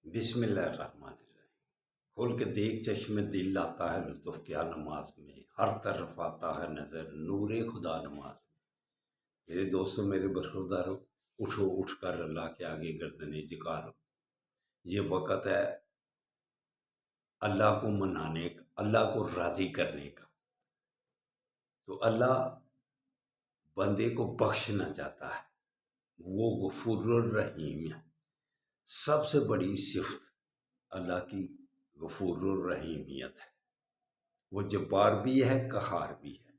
بسم اللہ الرحمن الرحیم۔ کھول کے دیکھ چشم دل آتا ہے لطف کیا نماز میں، ہر طرف آتا ہے نظر نور خدا نماز میں۔ میرے دوستوں، میرے برخورداروں، اٹھو، اٹھ کر اللہ کے آگے گردنیں جھکا لو۔ یہ وقت ہے اللہ کو منانے کا، اللہ کو راضی کرنے کا۔ تو اللہ بندے کو بخشنا چاہتا ہے، وہ غفور الرحیم ہے۔ سب سے بڑی صفت اللہ کی غفور الرحیمیت ہے۔ وہ جبار بھی ہے، قہار بھی ہے،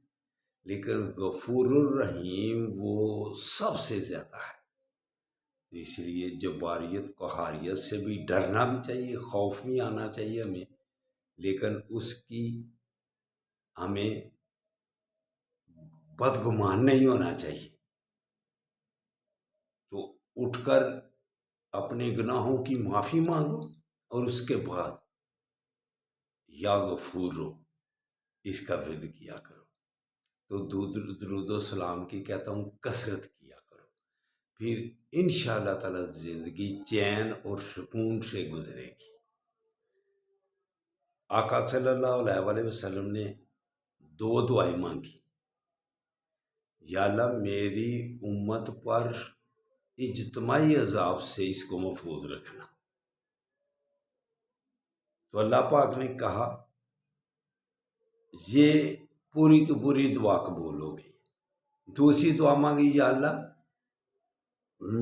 لیکن غفور الرحیم وہ سب سے زیادہ ہے۔ اس لیے جباریت قہاریت سے بھی ڈرنا بھی چاہیے، خوف بھی آنا چاہیے ہمیں، لیکن اس کی ہمیں بدگمان نہیں ہونا چاہیے۔ تو اٹھ کر اپنے گناہوں کی معافی مانگو اور اس کے بعد یا غفورو اس کا ورد کیا کرو۔ تو درود و سلام کی کہتا ہوں کثرت کیا کرو، پھر انشاءاللہ تعالی زندگی چین اور سکون سے گزرے گی۔ آقا صلی اللہ علیہ وآلہ وسلم نے دو دعائیں مانگی، یا اللہ میری امت پر اجتماعی عذاب سے اس کو محفوظ رکھنا۔ تو اللہ پاک نے کہا یہ پوری کی پوری دعا قبول ہو گئی۔ دوسری دعا مانگی، یا اللہ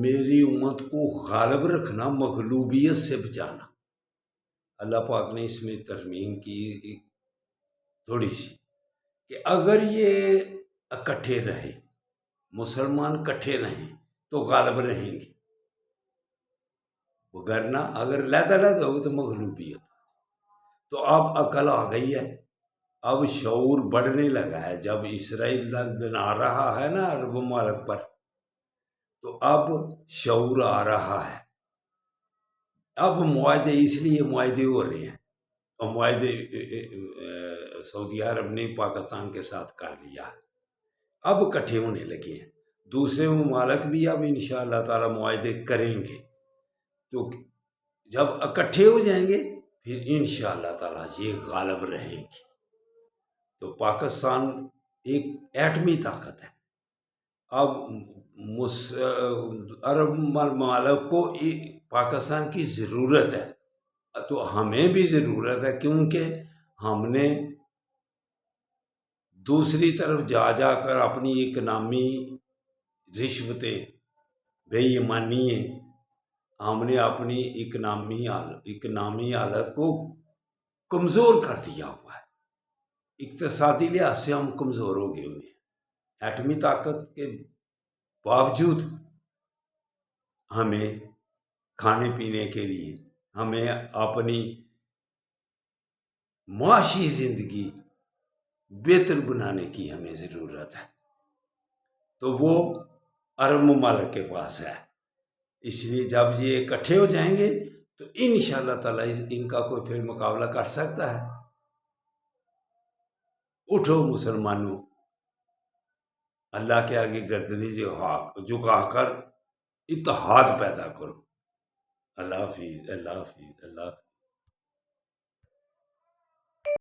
میری امت کو غالب رکھنا، مغلوبیت سے بچانا۔ اللہ پاک نے اس میں ترمیم کی تھوڑی سی کہ اگر یہ اکٹھے رہے، مسلمان اکٹھے رہیں تو غالب رہیں گے، وگرنہ اگر علیحدہ علیحدہ ہوگی تو مغلوبیت۔ تو اب عقل آ گئی ہے، اب شعور بڑھنے لگا ہے۔ جب اسرائیل آ رہا ہے نا عرب ممالک پر، تو اب شعور آ رہا ہے۔ اب معاہدے، اس لیے معاہدے ہو رہے ہیں، اور معاہدے سعودی عرب نے پاکستان کے ساتھ کر لیا ہے، اب اکٹھے ہونے لگے ہیں۔ دوسرے ممالک بھی اب انشاءاللہ تعالی معاہدے کریں گے، تو جب اکٹھے ہو جائیں گے پھر انشاءاللہ تعالی یہ غالب رہیں گے۔ تو پاکستان ایک ایٹمی طاقت ہے۔ اب عرب ممالک کو پاکستان کی ضرورت ہے، تو ہمیں بھی ضرورت ہے، کیونکہ ہم نے دوسری طرف جا جا کر اپنی اکنامی رشوتیں، بے ایمانییں، ہم نے اپنی اکنامی حالت کو کمزور کر دیا ہوا ہے۔ اقتصادی لحاظ سے ہم کمزور ہو گئے ہوئے ہیں۔ ایٹمی طاقت کے باوجود ہمیں کھانے پینے کے لیے، ہمیں اپنی معاشی زندگی بہتر بنانے کی ہمیں ضرورت ہے، تو وہ عرب ممالک کے پاس ہے۔ اس لیے جب یہ اکٹھے ہو جائیں گے تو انشاءاللہ تعالی ان کا کوئی پھر مقابلہ کر سکتا ہے؟ اٹھو مسلمانوں، اللہ کے آگے گردنیں جھکا کر اتحاد پیدا کرو۔ اللہ حافظ، اللہ حافظ، اللہ حافظ۔